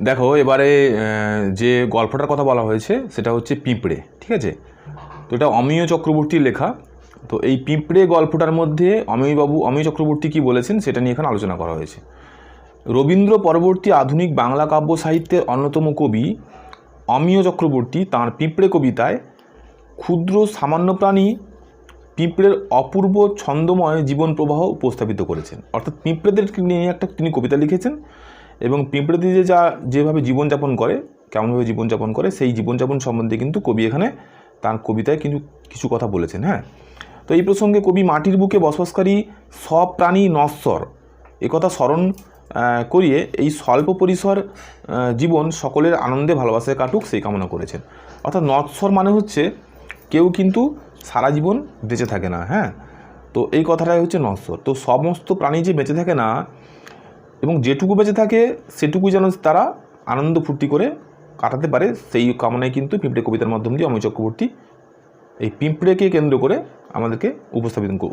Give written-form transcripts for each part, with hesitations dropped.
দেখো এবারে যে গল্পটার কথা বলা হয়েছে সেটা হচ্ছে পিঁপড়ে, ঠিক আছে। তো এটা অমিয় চক্রবর্তীর লেখা। তো এই পিঁপড়ে গল্পটার মধ্যে অমিয় চক্রবর্তী কী বলেছেন সেটা নিয়ে এখানে আলোচনা করা হয়েছে। রবীন্দ্র পরবর্তী আধুনিক বাংলা কাব্য সাহিত্যের অন্যতম কবি অমিয় চক্রবর্তী তাঁর পিঁপড়ে কবিতায় ক্ষুদ্র সামান্য প্রাণী পিঁপড়ের অপূর্ব ছন্দময় জীবন প্রবাহ উপস্থাপিত করেছেন। অর্থাৎ পিঁপড়েদেরকে নিয়ে একটা তিনি কবিতা লিখেছেন এবং পিঁপড়েদের যেভাবে জীবনযাপন করে, কেমনভাবে জীবনযাপন করে, সেই জীবনযাপন সম্বন্ধে কিন্তু কবি এখানে তার কবিতায় কিন্তু কিছু কথা বলেছেন। হ্যাঁ, তো এই প্রসঙ্গে কবি মাটির বুকে বসবাসকারী সব প্রাণী নশ্বর একথা স্মরণ করিয়ে এই স্বল্প পরিসর জীবন সকলের আনন্দে ভালোবাসায় কাটুক সেই কামনা করেছেন। অর্থাৎ নশ্বর মানে হচ্ছে কেউ কিন্তু সারা জীবন বেঁচে থাকে না। হ্যাঁ, তো এই কথাটাই হচ্ছে নশ্বর। তো সমস্ত প্রাণী যে বেঁচে থাকে না এবং যেটুকু বেঁচে থাকে সেটুকু যেন তারা আনন্দ ফুর্তি করে কাটাতে পারে, সেই কামনায় কিন্তু পিঁপড়ে কবিতার মাধ্যম দিয়ে অমিয় চক্রবর্তী এই পিঁপড়েকে কেন্দ্র করে আমাদেরকে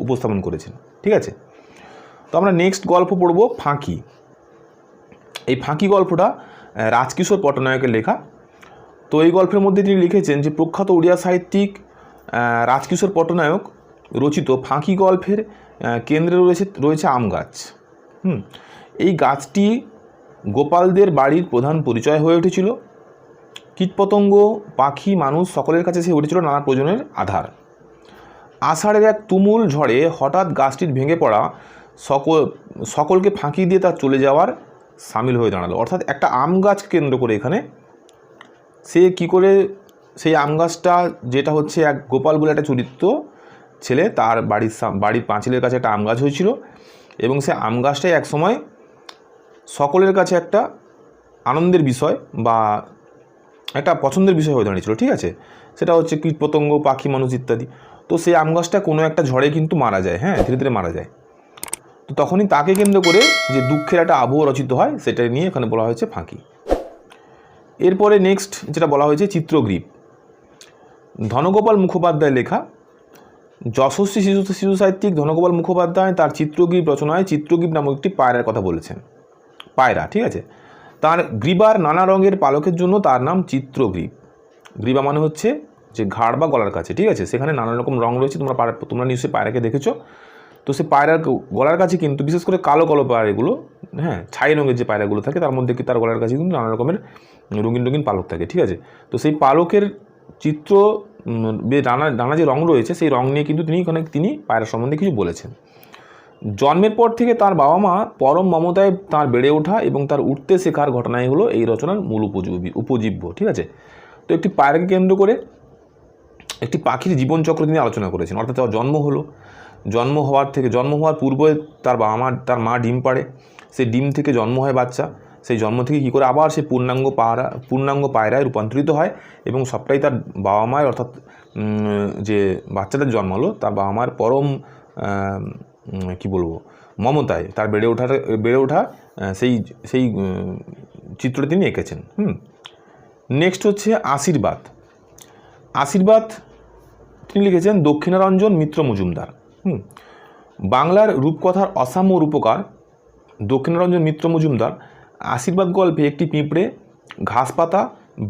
উপস্থাপন করেছেন। ঠিক আছে, তো আমরা নেক্সট গল্প পড়ব ফাঁকি। এই ফাঁকি গল্পটা রাজকিশোর পট্টনায়কের লেখা। তো এই গল্পের মধ্যে তিনি লিখেছেন যে প্রখ্যাত উড়িয়া সাহিত্যিক রাজকিশোর পট্টনায়ক রচিত ফাঁকি গল্পের কেন্দ্রে রয়েছে আম গাছ। এই গাছটি গোপালদের বাড়ির প্রধান পরিচয় হয়ে উঠেছিল। কীটপতঙ্গ, পাখি, মানুষ সকলের কাছে সে উঠেছিল নানা প্রয়োজনের আধার। আষাঢ়ের এক তুমুল ঝড়ে হঠাৎ গাছটির ভেঙে পড়া সকলকে ফাঁকি দিয়ে তার চলে যাওয়ার সামিল হয়ে দাঁড়ালো। অর্থাৎ একটা আম গাছ কেন্দ্র করে এখানে সে কি করে সেই আম গাছটা, যেটা হচ্ছে এক গোপাল বলে একটা চরিত্র ছেলে, তার বাড়ির পাঁচিলের কাছে একটা আম গাছ হয়েছিল এবং সে আম গাছটাই এক সময় সকলের কাছে একটা আনন্দের বিষয় বা একটা পছন্দের বিষয় হয়ে দাঁড়িয়েছিল। ঠিক আছে, সেটা হচ্ছে কীটপতঙ্গ, পাখি, মানুষ ইত্যাদি। তো সেই আম গাছটা কোনো একটা ঝড়ে কিন্তু মারা যায়। হ্যাঁ, ধীরে ধীরে মারা যায়। তো তখনই তাকে কেন্দ্র করে যে দুঃখের একটা আবহ রচিত হয় সেটা নিয়ে এখানে বলা হয়েছে ফাঁকি। এরপরে নেক্সট যেটা বলা হয়েছে চিত্রগ্রীব। ধনগোপাল মুখোপাধ্যায় লেখা। যশস্বী শিশু সাহিত্যিক ধনগোপাল মুখোপাধ্যায় তার চিত্রগ্রীব রচনায় চিত্রগ্রীব নামক একটি পায়রার কথা বলেছেন। পায়রা, ঠিক আছে। তার গ্রীবার নানা রঙের পালকের জন্য তার নাম চিত্রগ্রীব। গ্রীবা মানে হচ্ছে যে ঘাড় বা গলার কাছে, ঠিক আছে। সেখানে নানা রকম রঙ রয়েছে, তোমরা নিশ্চয়ই পায়রাকে দেখেছো। তো সেই পায়রার গলার কাছে কিন্তু বিশেষ করে কালো কালো পায়রাগুলো, হ্যাঁ, ছাই রঙের যে পায়রাগুলো থাকে তার মধ্যে কি তার গলার কাছে কিন্তু নানা রকমের রঙিন রঙিন পালক থাকে। ঠিক আছে, তো সেই পালকের চিত্র নানা যে রঙ রয়েছে সেই রঙ নিয়ে কিন্তু তিনি পায়রা সম্বন্ধে কিছু বলেছেন। জন্মের পর থেকে তার বাবা মা পরম মমতায় তার বেড়ে ওঠা এবং তার উঠতে শেখার ঘটনাই হলো এই রচনার মূল উপজীব্য। ঠিক আছে, তো একটি পায়রাকে কেন্দ্র করে একটি পাখির জীবনচক্র তিনি আলোচনা করেছেন। অর্থাৎ তার জন্ম হওয়ার পূর্বে তার মা ডিম পাড়ে, সেই ডিম থেকে জন্ম হয় বাচ্চা, সেই জন্ম থেকে কী করে আবার সে পূর্ণাঙ্গ পায়রায় রূপান্তরিত হয় এবং সবটাই তার বাবা মায়ের, অর্থাৎ যে বাচ্চাদের জন্ম হলো তার বাবা মায়ের পরম কি বলবো মমতায় তার বেড়ে ওঠা সেই চিত্রটা তিনি এঁকেছেন। নেক্সট হচ্ছে আশীর্বাদ তিনি লিখেছেন দক্ষিণারঞ্জন মিত্র মজুমদার। বাংলার রূপকথার অসাম্য রূপকার দক্ষিণারঞ্জন মিত্র মজুমদার আশীর্বাদ গল্পে একটি পিঁপড়ে, ঘাসপাতা,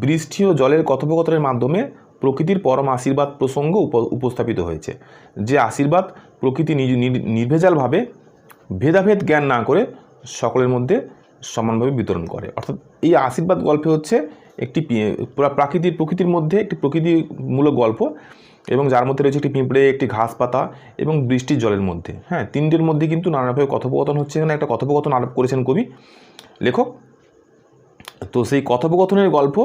বৃষ্টি ও জলের কথোপকথনের মাধ্যমে প্রকৃতির পরম আশীর্বাদ প্রসঙ্গ উপস্থাপিত হয়েছে। যে আশীর্বাদ প্রকৃতি নির্ভেজালভাবে ভেদাভেদ জ্ঞান না করে সকলের মধ্যে সমানভাবে বিতরণ করে। অর্থাৎ এই আশীর্বাদ গল্পে হচ্ছে একটি প্রকৃতির মধ্যে একটি প্রকৃতিমূলক গল্প এবং যার মধ্যে রয়েছে একটি পিঁপড়ে, একটি ঘাসপাতা এবং বৃষ্টির জলের মধ্যে। হ্যাঁ, তিনটের মধ্যে কিন্তু নানাভাবে কথোপকথন হচ্ছে। এখানে একটা কথোপকথন আলাপ করেছেন কবি লেখক। তো সেই কথোপকথনের গল্প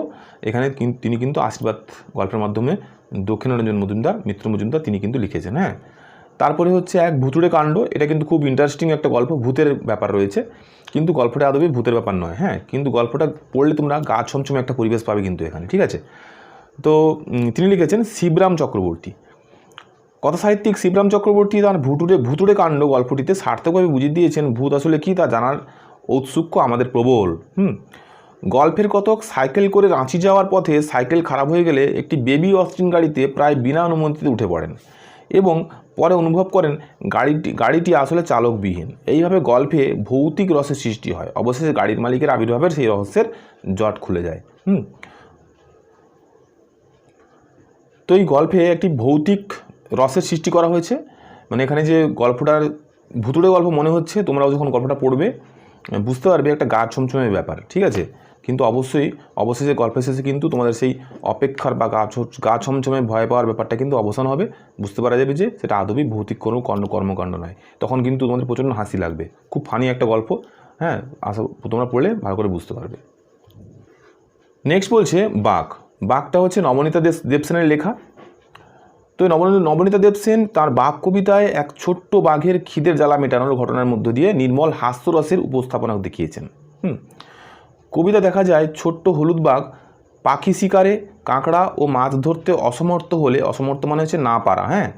এখানে তিনি কিন্তু আশীর্বাদ গল্পের মাধ্যমে দক্ষিণারঞ্জন মিত্র মজুমদার তিনি কিন্তু লিখেছেন। হ্যাঁ, তারপরে হচ্ছে এক ভুতুড়ে কাণ্ড। এটা কিন্তু খুব ইন্টারেস্টিং একটা গল্প, ভূতের ব্যাপার রয়েছে কিন্তু গল্পটা আদৌ ভূতের ব্যাপার নয়। হ্যাঁ, কিন্তু গল্পটা পড়লে তোমরা গা ছমছমে একটা পরিবেশ পাবে কিন্তু এখানে। ঠিক আছে, তো তিনি লিখেছেন শিবরাম চক্রবর্তী। কথা সাহিত্যিক শিবরাম চক্রবর্তী তার ভুতুড়ে কাণ্ড গল্পটিতে সার্থকভাবে বুঝিয়ে দিয়েছেন ভূত আসলে কি তা জানার ঔৎসুক্য আমাদের প্রবল। গল্পের কতক সাইকেল করে রাঁচি যাওয়ার পথে সাইকেল খারাপ হয়ে গেলে একটি বেবি অস্টিন গাড়িতে প্রায় বিনা অনুমতিতে উঠে পড়েন এবং পরে অনুভব করেন গাড়িটি আসলে চালকবিহীন। এইভাবে গল্পে ভৌতিক রসের সৃষ্টি হয়। অবশেষে গাড়ির মালিকের আবির্ভাবের সেই রহস্যের জট খুলে যায়। তো এই গল্পে একটি ভৌতিক রসের সৃষ্টি করা হয়েছে। মানে এখানে যে গল্পটার ভুতুড়ে গল্প মনে হচ্ছে, তোমরাও যখন গল্পটা পড়বে বুঝতে পারবে একটা গা ছমছমের ব্যাপার, ঠিক আছে। কিন্তু অবশেষে গল্পের শেষে কিন্তু তোমাদের সেই অপেক্ষার বা গা ছমছমে ভয় পাওয়ার ব্যাপারটা কিন্তু অবসান হবে। বুঝতে পারা যাবে যে সেটা আদবই ভৌতিক কোনো কর্মকাণ্ড নয়। তখন কিন্তু তোমাদের প্রচণ্ড হাসি লাগবে। খুব ফানি একটা গল্প, হ্যাঁ, তোমরা পড়লে ভালো করে বুঝতে পারবে। নেক্সট বলছে বাঘটা হচ্ছে নবনীতা দেবসেনের লেখা। তো নবনীতা দেবসেন তার বাঘ কবিতায় এক ছোট্ট বাঘের খিদের জ্বালা মেটানোর ঘটনার মধ্য দিয়ে নির্মল হাস্যরসের উপস্থাপনা দেখিয়েছেন। কবিতা দেখা যায় ছোট্ট হলুদ বাঘ পাখি শিকারে, কাঁকড়া ও মাছ ধরতে অসমর্থ মানে হচ্ছে না পারা, হ্যাঁ,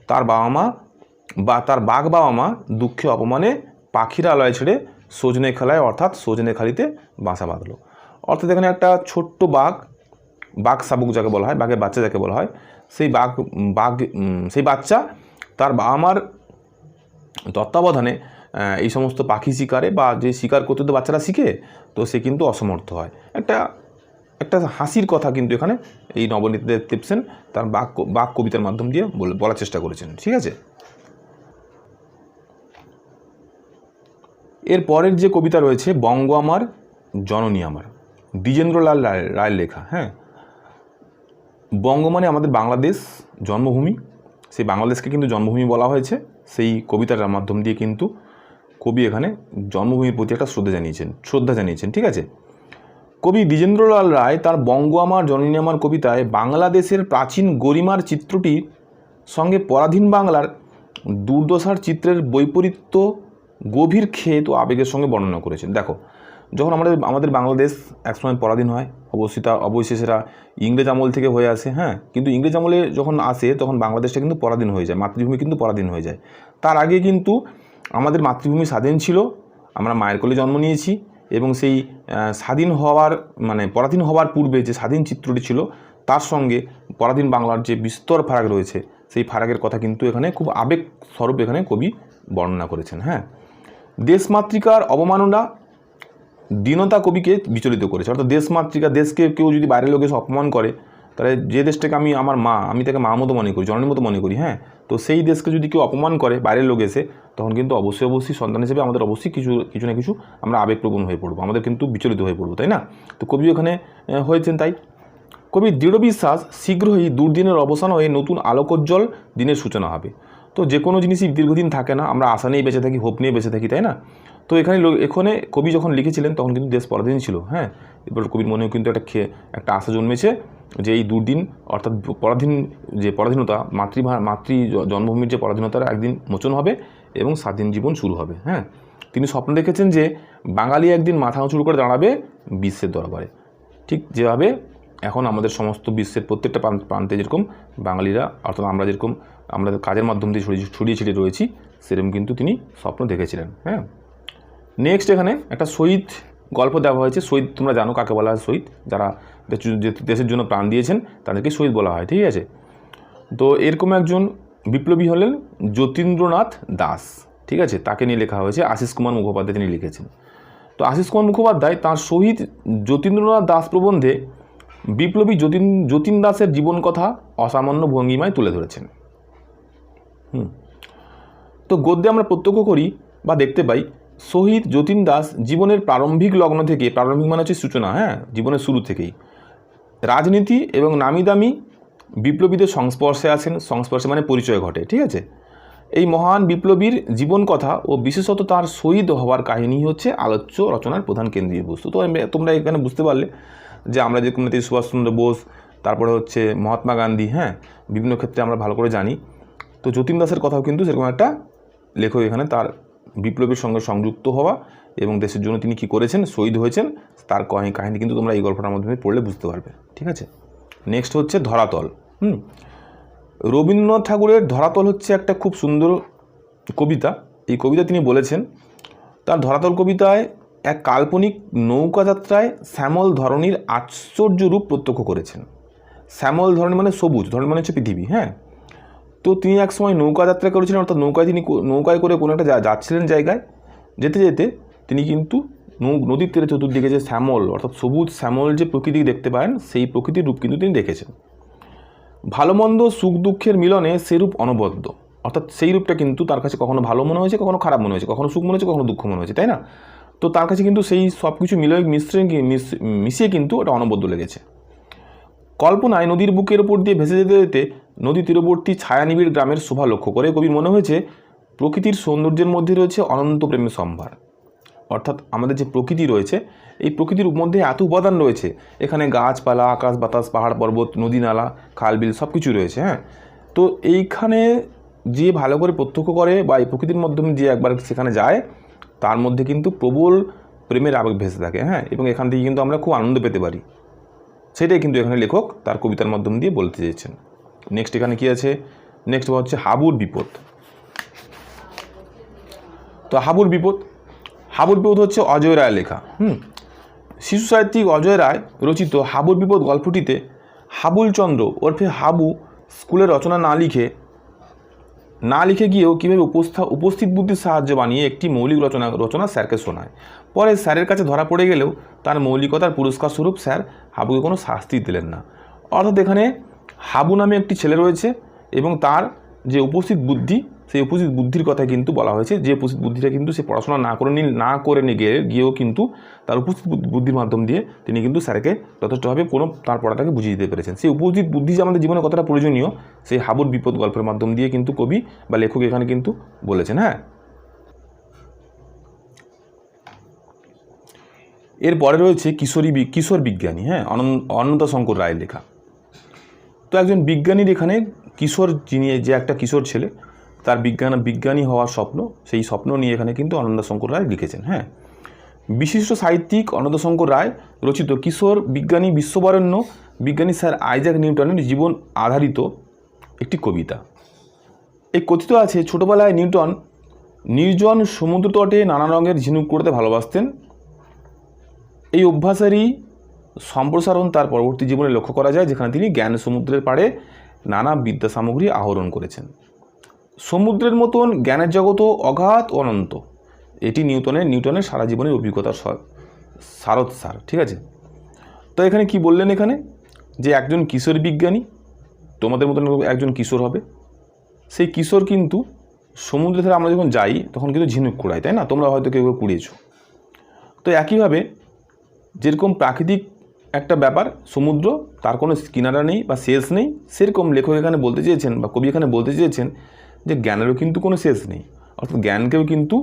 তার বাঘ বাবা মা দুঃখে অপমানে পাখির আলয় ছেড়ে সজনে খেলায় অর্থাৎ সজনেখালিতে বাসা বাঁধল। অর্থাৎ এখানে একটা ছোট্ট বাঘ শাবক যাকে বলা হয়, বাঘের বাচ্চা যাকে বলা হয়, সেই বাচ্চা তার বাবা মার তত্ত্বাবধানে এই সমস্ত পাখি শিকারে বা যে শিকার করতে তো বাচ্চারা শিখে, তো সে কিন্তু অসমর্থ হয়। একটা হাসির কথা কিন্তু এখানে এই নবনীতা দেবসেন তার বাঘ কবিতার মাধ্যম দিয়ে বলার চেষ্টা করেছেন, ঠিক আছে। এর পরের যে কবিতা রয়েছে বঙ্গ আমার জননী আমার, দ্বিজেন্দ্রলাল রায়ের লেখা। হ্যাঁ, বঙ্গ মানে আমাদের বাংলাদেশ জন্মভূমি, সেই বাংলাদেশকে কিন্তু জন্মভূমি বলা হয়েছে। সেই কবিতাটার মাধ্যম দিয়ে কিন্তু কবি এখানে জন্মভূমির প্রতি একটা শ্রদ্ধা জানিয়েছেন, ঠিক আছে। কবি দ্বিজেন্দ্রলাল রায় তার বঙ্গ আমার জননী আমার কবিতায় বাংলাদেশের প্রাচীন গরিমার চিত্রটির সঙ্গে পরাধীন বাংলার দুর্দশার চিত্রের বৈপরীত্য গভীর খেদ ও আবেগের সঙ্গে বর্ণনা করেছেন। দেখো, যখন আমাদের বাংলাদেশ একসময় পরাধীন হয়, অবশ্যই সেটা ইংরেজ আমল থেকে হয়ে আসে, হ্যাঁ, কিন্তু ইংরেজ আমলে যখন আসে তখন বাংলাদেশটা কিন্তু পরাধীন হয়ে যায়, মাতৃভূমি কিন্তু পরাধীন হয়ে যায়। তার আগে কিন্তু আমাদের মাতৃভূমি স্বাধীন ছিল, আমরা মায়ের কোলে জন্ম নিয়েছি, এবং সেই স্বাধীন হওয়ার পরাধীন হওয়ার পূর্বে যে স্বাধীন চিত্রটি ছিল তার সঙ্গে পরাধীন বাংলার যে বিস্তর ফারাক রয়েছে, সেই ফারাকের কথা কিন্তু এখানে খুব আবেগ স্বরূপ এখানে কবি বর্ণনা করেছেন। হ্যাঁ, দেশমাতৃকার অবমাননা দীনতা কবিকে বিচলিত করেছে। অর্থাৎ দেশমাতৃকা, দেশকে কেউ যদি বাইরের লোক এসে অপমান করে, তাহলে যে দেশটাকে আমি তাকে মা মতো মনে করি, জননীর মতো মনে করি, হ্যাঁ, তো সেই দেশকে যদি কেউ অপমান করে বাইরের লোক এসে, তখন কিন্তু অবশ্যই সন্তান হিসেবে আমাদের অবশ্যই কিছু না কিছু আমরা আবেগপ্রবণ হয়ে পড়বো, আমাদের কিন্তু বিচলিত হয়ে পড়বো, তাই না। তো কবি ওখানে হয়েছেন তাই। কবির দৃঢ় বিশ্বাস শীঘ্রই দুর্দিনের অবসান হয়ে নতুন আলোকোজ্জ্বল দিনের সূচনা হবে। তো যে কোনো জিনিসই দীর্ঘদিন থাকে না, আমরা আশা নিয়ে বেঁচে থাকি, হোপ নিয়ে বেঁচে থাকি, তাই না। তো এখানে কবি যখন লিখেছিলেন তখন কিন্তু দেশ পরাধীন ছিল, হ্যাঁ। এবার কবির মনেও কিন্তু একটা আশা জন্মেছে যে এই দুর্দিন অর্থাৎ পরাধীনতা মাতৃ জন্মভূমির যে পরাধীনতার একদিন মোচন হবে এবং স্বাধীন জীবন শুরু হবে। হ্যাঁ, তিনি স্বপ্ন দেখেছেন যে বাঙালি একদিন মাথা উঁচু করে দাঁড়াবে বিশ্বের দরবারে, ঠিক যেভাবে এখন আমাদের সমস্ত বিশ্বের প্রত্যেকটা প্রান্তে যেরকম বাঙালিরা অর্থাৎ আমরা কাজের মাধ্যম দিয়ে ছড়িয়ে ছিটিয়ে রয়েছি, সেরকম কিন্তু তিনি স্বপ্ন দেখেছিলেন। হ্যাঁ, নেক্সট এখানে একটা শহীদ গল্প দেওয়া হয়েছে। শহীদ তোমরা জানো কাকে বলা হয়, শহীদ যারা দেশের জন্য প্রাণ দিয়েছেন তাদেরকে শহীদ বলা হয়, ঠিক আছে। তো এরকম একজন বিপ্লবী হলেন যতীন্দ্রনাথ দাস, ঠিক আছে, তাকে নিয়ে লেখা হয়েছে। আশিস কুমার মুখোপাধ্যায় তিনি লিখেছেন। তো আশিস কুমার মুখোপাধ্যায় তাঁর শহীদ যতীন্দ্রনাথ দাস প্রবন্ধে বিপ্লবী যতীন দাসের জীবন কথা অসামান্য ভঙ্গিমায় তুলে ধরেছেন। তো গদ্যে আমরা প্রত্যক্ষ করি বা দেখতে পাই শহীদ যতীন দাস জীবনের প্রারম্ভিক লগ্ন থেকে, প্রারম্ভিক মানে হচ্ছে সূচনা, হ্যাঁ, জীবনের শুরু থেকেই রাজনীতি এবং নামি দামি বিপ্লবীদের সংস্পর্শে মানে পরিচয় ঘটে, ঠিক আছে। এই মহান বিপ্লবীর জীবন কথা ও বিশেষত তার শহীদ হওয়ার কাহিনী হচ্ছে আলোচ্য রচনার প্রধান কেন্দ্রীয় বস্তু। তো তোমরা এখানে বুঝতে পারলে যে আমরা যেরকম নেতাজি সুভাষচন্দ্র বোস, তারপরে হচ্ছে মহাত্মা গান্ধী, হ্যাঁ, বিভিন্ন ক্ষেত্রে আমরা ভালো করে জানি। তো যতীন দাসের কথাও কিন্তু সেরকম একটা লেখক এখানে তার বিপ্লবীর সঙ্গে সংযুক্ত হওয়া এবং দেশের জন্য তিনি কী করেছেন, শহীদ হয়েছেন, তার কাহিনী কিন্তু তোমরা এই গল্পটার মাধ্যমে পড়লে বুঝতে পারবে, ঠিক আছে। নেক্সট হচ্ছে ধরাতল। রবীন্দ্রনাথ ঠাকুরের ধরাতল হচ্ছে একটা খুব সুন্দর কবিতা। এই কবিতা তিনি বলেছেন, তার ধরাতল কবিতায় এক কাল্পনিক নৌকাযাত্রায় শ্যামল ধরণীর আশ্চর্য রূপ প্রত্যক্ষ করেছেন। শ্যামল ধরণী মানে সবুজ, ধরণী মানে হচ্ছে পৃথিবী, হ্যাঁ। তো তিনি এক সময় নৌকা যাত্রা করেছিলেন, অর্থাৎ নৌকায় করে কোনো একটা যাচ্ছিলেন জায়গায়, যেতে যেতে তিনি কিন্তু নদীর তীরে চতুর্দিকে যে শ্যামল অর্থাৎ সবুজ শ্যামল যে প্রকৃতি দেখতে পারেন, সেই প্রকৃতির রূপ কিন্তু তিনি দেখেছেন। ভালো মন্দ সুখ দুঃখের মিলনে সেরূপ অনবদ্য, অর্থাৎ সেই রূপটা কিন্তু তার কাছে কখনো ভালো মনে হয়েছে, কখনো খারাপ মনে হয়েছে, কখনো সুখ মনে হয়েছে, কখনো দুঃখ মনে হয়েছে, তাই না? তো তার কাছে কিন্তু সেই সব কিছু মিশিয়ে কিন্তু ওটা অনবদ্য লেগেছে। কল্পনায় নদীর বুকের ওপর দিয়ে ভেসে যেতে যেতে নদী তীরবর্তী ছায়ানিবিড় গ্রামের শোভা লক্ষ্য করে কবির মনে হয়েছে প্রকৃতির সৌন্দর্যের মধ্যে রয়েছে অনন্ত প্রেমের সম্ভার। অর্থাৎ আমাদের যে প্রকৃতি রয়েছে, এই প্রকৃতির মধ্যে এত উপাদান রয়েছে, এখানে গাছপালা, আকাশ বাতাস, পাহাড় পর্বত, নদী নালা, খাল বিল সব কিছু রয়েছে। হ্যাঁ, তো এইখানে যে ভালো করে প্রত্যক্ষ করে বা এই প্রকৃতির মাধ্যমে যে একবার সেখানে যায়, তার মধ্যে কিন্তু প্রবল প্রেমের আবেগ ভেসে থাকে। হ্যাঁ, এবং এখান থেকে কিন্তু আমরা খুব আনন্দ পেতে পারি, সেটাই কিন্তু এখানে লেখক তার কবিতার মাধ্যম দিয়ে বলতে চেয়েছেন। নেক্সট এখানে কি আছে, নেক্সট হচ্ছে হাবুর বিপদ। তো হাবুর বিপদ হচ্ছে অজয় রায়ের লেখা। শিশু সাহিত্যিক অজয় রায় রচিত হাবুর বিপদ গল্পটিতে হাবুল চন্দ্র ওরফে হাবু স্কুলে রচনা না লিখে গিয়েও কীভাবে উপস্থিত বুদ্ধির সাহায্য বানিয়ে একটি মৌলিক রচনা স্যারকে শোনায়। পরে স্যারের কাছে ধরা পড়ে গেলেও তার মৌলিকতার পুরস্কার স্বরূপ স্যার হাবুকে কোনো শাস্তি দিলেন না। অর্থাৎ এখানে হাবু নামে একটি ছেলে রয়েছে এবং তার যে উপস্থিত বুদ্ধি, সেই উপস্থিত বুদ্ধির কথা কিন্তু বলা হয়েছে, যে উপস্থিত বুদ্ধিটা কিন্তু সে পড়াশোনা না করে গিয়েও কিন্তু তার উপস্থিত বুদ্ধির মাধ্যম দিয়ে তিনি কিন্তু স্যারকে যথেষ্টভাবে তার পড়াটাকে বুঝিয়ে দিতে পেরেছেন। সেই উপস্থিত বুদ্ধি যে আমাদের জীবনে কতটা প্রয়োজনীয়, সেই হাবুর বিপদ গল্পের মাধ্যম দিয়ে কিন্তু কবি বা লেখক এখানে কিন্তু বলেছেন। হ্যাঁ, এরপরে রয়েছে কিশোর বিজ্ঞানী। হ্যাঁ, অনন্তশঙ্কর রায়ের লেখা। তো একজন বিজ্ঞানীর এখানে কিশোর, যিনি যে একটা কিশোর ছেলে, তার বিজ্ঞানী হওয়ার স্বপ্ন, সেই স্বপ্ন নিয়ে এখানে কিন্তু অনন্তশঙ্কর রায় লিখেছেন। হ্যাঁ, বিশিষ্ট সাহিত্যিক অনন্তশঙ্কর রায় রচিত কিশোর বিজ্ঞানী বিশ্ববরেণ্য বিজ্ঞানী স্যার আইজাক নিউটনের জীবন আধারিত একটি কবিতা। এই কথিত আছে, ছোটোবেলায় নিউটন নির্জন সমুদ্র তটে নানা রঙের ঝিনুক করতে ভালোবাসতেন। এই অভ্যাসেরই সম্প্রসারণ তার পরবর্তী জীবনে লক্ষ্য করা যায়, যেখানে তিনি জ্ঞান সমুদ্রের পাড়ে নানা বিদ্যা সামগ্রী আহরণ করেছেন। সমুদ্রের মতন জ্ঞানের জগৎও অগাধ অনন্ত, এটি নিউটনের সারা জীবনের অভিজ্ঞতার সার। ঠিক আছে, তো এখানে কি বললেন, এখানে যে একজন কিশোর বিজ্ঞানী তোমাদের মতন একজন কিশোর হবে, সেই কিশোর কিন্তু সমুদ্রে থেকে আমরা যখন যাই তখন কিন্তু ঝিনুক কুড়াই, তাই না? তোমরা হয়তো কেউ কুড়িয়েছো। তো একইভাবে যেরকম প্রাকৃতিক একটা ব্যাপার সমুদ্র, তার কোনো কিনারা নেই বা শেষ নেই, সেরকম লেখক এখানে বলতে চেয়েছেন বা কবি এখানে বলতে চেয়েছেন যে জ্ঞানেরও কিন্তু কোনো শেষ নেই। অর্থাৎ জ্ঞানকেও কিন্তু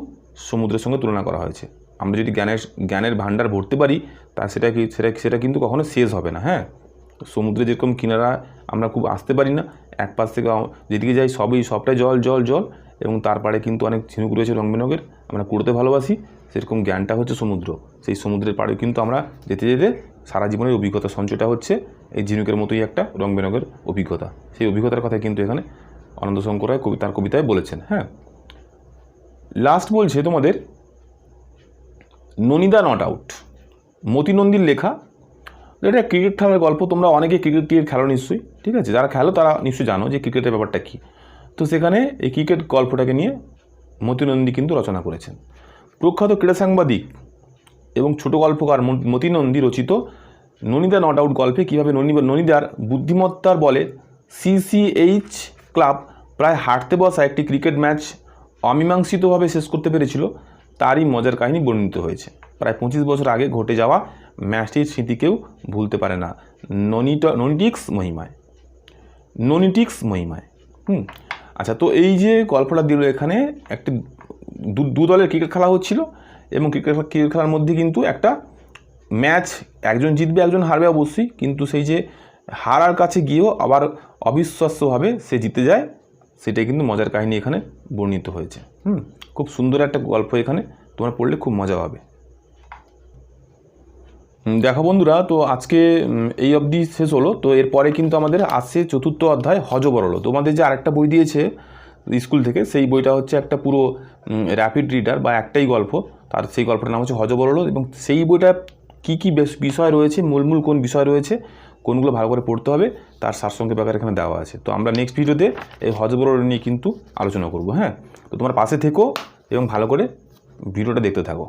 সমুদ্রের সঙ্গে তুলনা করা হয়েছে। আমরা যদি জ্ঞানের ভাণ্ডার ভরতে পারি, তা সেটা কিন্তু কখনো শেষ হবে না। হ্যাঁ, সমুদ্রে যেরকম কিনারা আমরা খুব আসতে পারি না, এক পাশ থেকে যেদিকে যাই সবটাই জল জল জল, এবং তার পাড়ে কিন্তু অনেক ঝিনুক রয়েছে রং বেরঙের, আমরা কুড়তে ভালোবাসি, সেরকম জ্ঞানটা হচ্ছে সমুদ্র। সেই সমুদ্রের পাড়েও কিন্তু আমরা যেতে যেতে সারা জীবনের অভিজ্ঞতা সঞ্চয়টা হচ্ছে এই ঝিনুকের মতোই একটা রং বেরঙের অভিজ্ঞতা। সেই অভিজ্ঞতার কথা কিন্তু এখানে অনন্তশঙ্কর রায় তার কবিতায় বলেছেন। হ্যাঁ, লাস্ট বলছে তোমাদের ননিদা নট আউট, মতি নন্দীর লেখা। এটা ক্রিকেট খেলার গল্প। তোমরা অনেকে ক্রিকেট খেলো নিশ্চয়ই, ঠিক আছে? যারা খেলো তারা নিশ্চয়ই জানো যে ক্রিকেটের ব্যাপারটা কী। তো সেখানে এই ক্রিকেট গল্পটাকে নিয়ে মতি নন্দী কিন্তু রচনা করেছেন। প্রখ্যাত ক্রীড়া সাংবাদিক এবং ছোট গল্পকার মতি নন্দী রচিত ননিদা নট আউট গল্পে কীভাবে ননিদার বুদ্ধিমত্তার বলে CCH ক্লাব প্রায় হারতে বসা একটি ক্রিকেট ম্যাচ অমীমাংসিতভাবে শেষ করতে পেরেছিল, তারই মজার কাহিনী বর্ণিত হয়েছে। প্রায় 25 বছর আগে ঘটে যাওয়া ম্যাচটির স্মৃতিকেও ভুলতে পারে না ননিটিক্স মহিমায়। আচ্ছা, তো এই যে গল্পটা দিল, এখানে একটি দু দলের ক্রিকেট খেলা হচ্ছিল এবং ক্রিকেট খেলার মধ্যে কিন্তু একটা ম্যাচ, একজন জিতবে একজন হারবে অবশ্যই, কিন্তু সেই যে হারার কাছে গিয়েও আবার অবিশ্বাস্যভাবে সে জিতে যায়, সেটাই কিন্তু মজার কাহিনী এখানে বর্ণিত হয়েছে। খুব সুন্দর একটা গল্প, এখানে তোমরা পড়লে খুব মজা পাবে। দেখো বন্ধুরা, তো আজকে এই অবধি শেষ হলো। তো এরপরে কিন্তু আমাদের আসছে 4র্থ অধ্যায় হযবরল। তোমাদের যে আরেকটা বই দিয়েছে স্কুল থেকে, সেই বইটা হচ্ছে একটা পুরো র্যাপিড রিডার বা একটাই গল্প, তার সেই গল্পটার নাম হচ্ছে হযবরল। এবং সেই বইটা কী কী বিষয় রয়েছে, মূল কোন বিষয় রয়েছে, কোনগুলো ভালো করে পড়তে হবে তার সারসংক্ষেপ আকারে এখানে দেওয়া আছে। তো আমরা নেক্সট ভিডিওতে এই হজবরল নিয়ে কিন্তু আলোচনা করব। হ্যাঁ, তো তোমার পাশে থেকো এবং ভালো করে ভিডিওটা দেখতে থাকো।